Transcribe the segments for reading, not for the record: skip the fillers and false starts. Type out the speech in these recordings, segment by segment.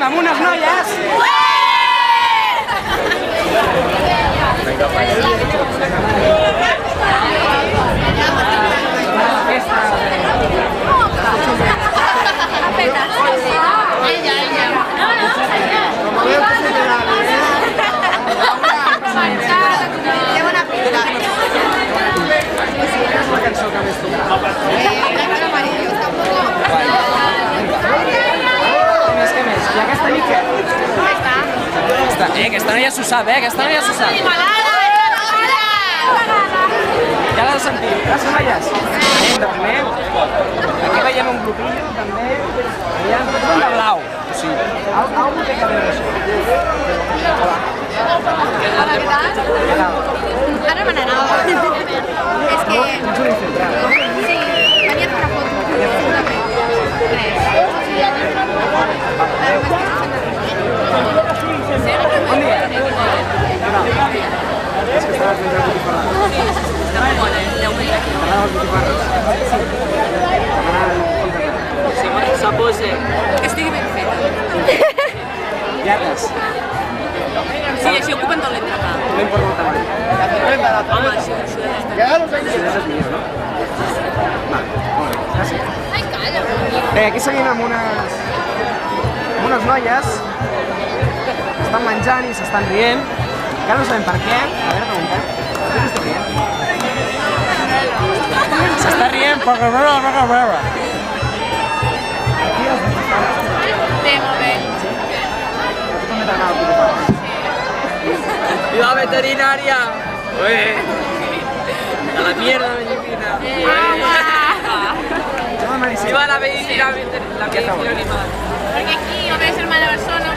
amb unes noies. I aquesta nit què? Aquesta noia s'ho sap, aquesta noia s'ho sap. Ja l'has sentit. Gràcies, noies. Anem de primer. Aquí veiem un grupillo, també. Allà ens veiem de blau. O sigui, algú té que veure això. Hola. La veritat? Ara me n'anava. És que... Ets un infiltrat, no? Sí, venia a fer una foto. Bon dia. És que estaves menjant botifarres. Estava bona, 10 minuts. T'agraden les botifarres? Sí, que estigui ben feta. Llates. Sí, així ocupen tot l'entrepà. No importa el tamany. Home, això és Si és millor, no? Va, molt bé. Gràcies. Ai, calla. Bé, aquí seguim amb unes noies que estan menjant i s'estan rient. Encara no sabem per què. A veure, preguntem. Què s'està rient? S'està rient per veure. Aquí els botifarres. Bé, molt bé. A tu també t'agrada el botifarres? ¡Viva veterinaria! ¡A la mierda medicina! ¡Viva la medicina animal! Perquè aquí, o bé germana Barcelona, o bé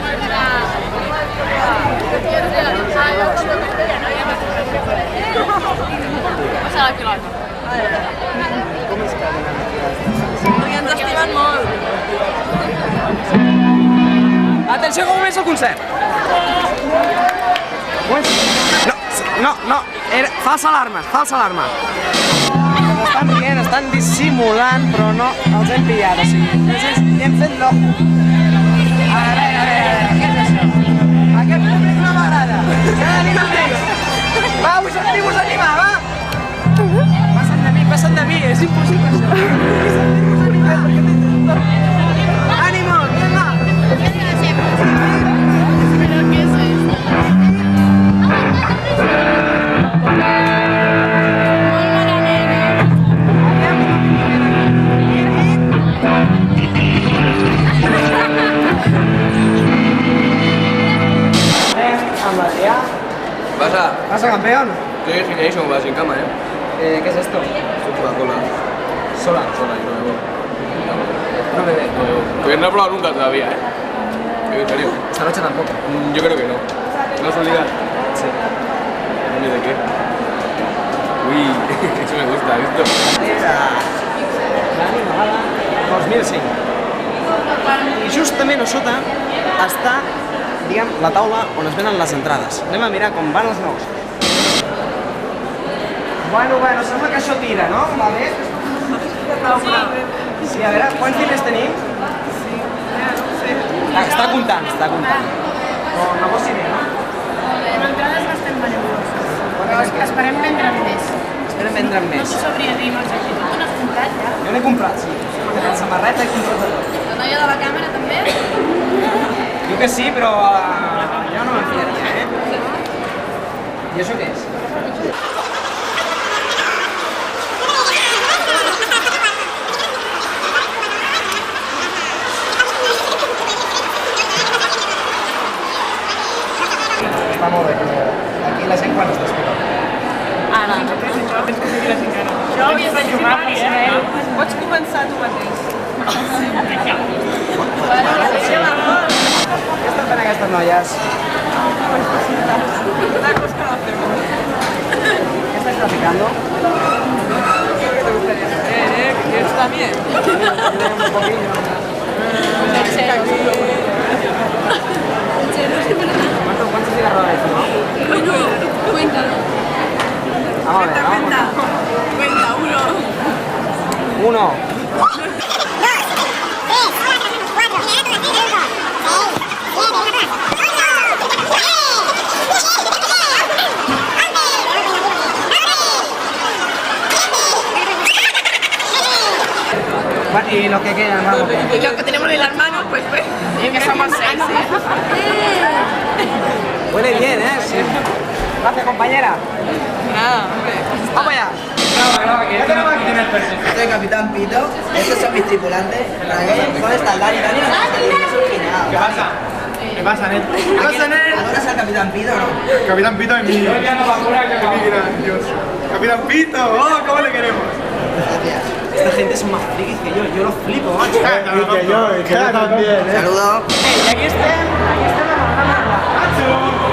passa la pilota. Com és que Perquè ens estimen molt. Atenció, com comença el concert! No, falsa alarma. Estan rient, estan dissimulant, però no els hem pillat, o sigui, li hem fet l'ojo. A veure, què és això? Aquest públic no m'agrada. Ja anem amb ells. Va, vos animar, va! Passen de mi, és impossible això. Ànimo, vinga! Però què és això? ¿Pasa, campeón? Estoy en gimnasio, va sin cama, ¿Qué es esto? Coca-Cola. Sola. Sola, y no bebo. No bebé. Porque no he probado nunca todavía, ¿En serio? Esta noche tampoco. Yo creo que no. ¿No has olvidado? Sí. ¿Ni de qué? Uy, eso me gusta, ¿visto? L'Ani Magala 2005. I justament a sota està, diguem, la taula on es venen les entrades. Anem a mirar com van els nous. Bueno, sembla que això tira, no? Va bé? Sí, a veure, quants diners tenim? Està comptant. Però negoci bé, no? Les entrades bastant benevoloses, però esperem vendre'n més. Esperen vendre'n més. No sabria dir, no sé si tu n'has comprat ja. Jo n'he comprat, sí. La samarreta he comprat de tot. La noia de la càmera també? Diu que sí, però jo no me'n fiaria, I això què és? Està molt bé. Aquí la gent quan es descuida. Ara. Jo havies de jugar, Pots començar tu mateix. Què estan fent aquestes noies? ¿Qué estás traficando? ¿Qué te gustaría saber, ¿Qué quieres también? Un poquillo. ¿Cuántos cigarros hay, no? Bueno, cuéntalo. Vamos a ver, Cuenta, uno. 1. Y los que quedan, vamos. Y lo que tenemos en las manos, pues, que somos 6, Huele bien, ¿eh? Sí. Gracias, compañera. Nada, hombre. Vamos allá. Soy Capitán Pito, estos son mis tripulantes. ¿Dónde está el Dani? Dani no está aquí, es un final. ¿Qué pasa? ¿Qué pasa, Ned? ¿Qué pasa, Ned? ¿Adoras al Capitán Pito o no? Capitán Pito es mi... Dios. Capitán Pito, oh, ¿cómo le queremos? Gracias. Esta gente son más frikis que yo los flipo, macho. Que yo también, Saludos. Y aquí está la mamá.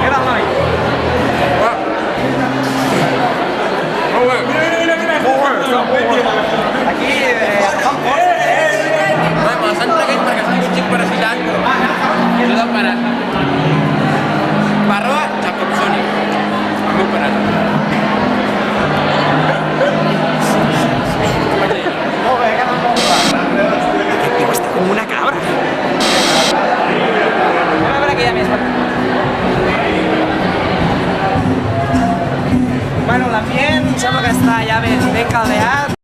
¿Qué tal hoy?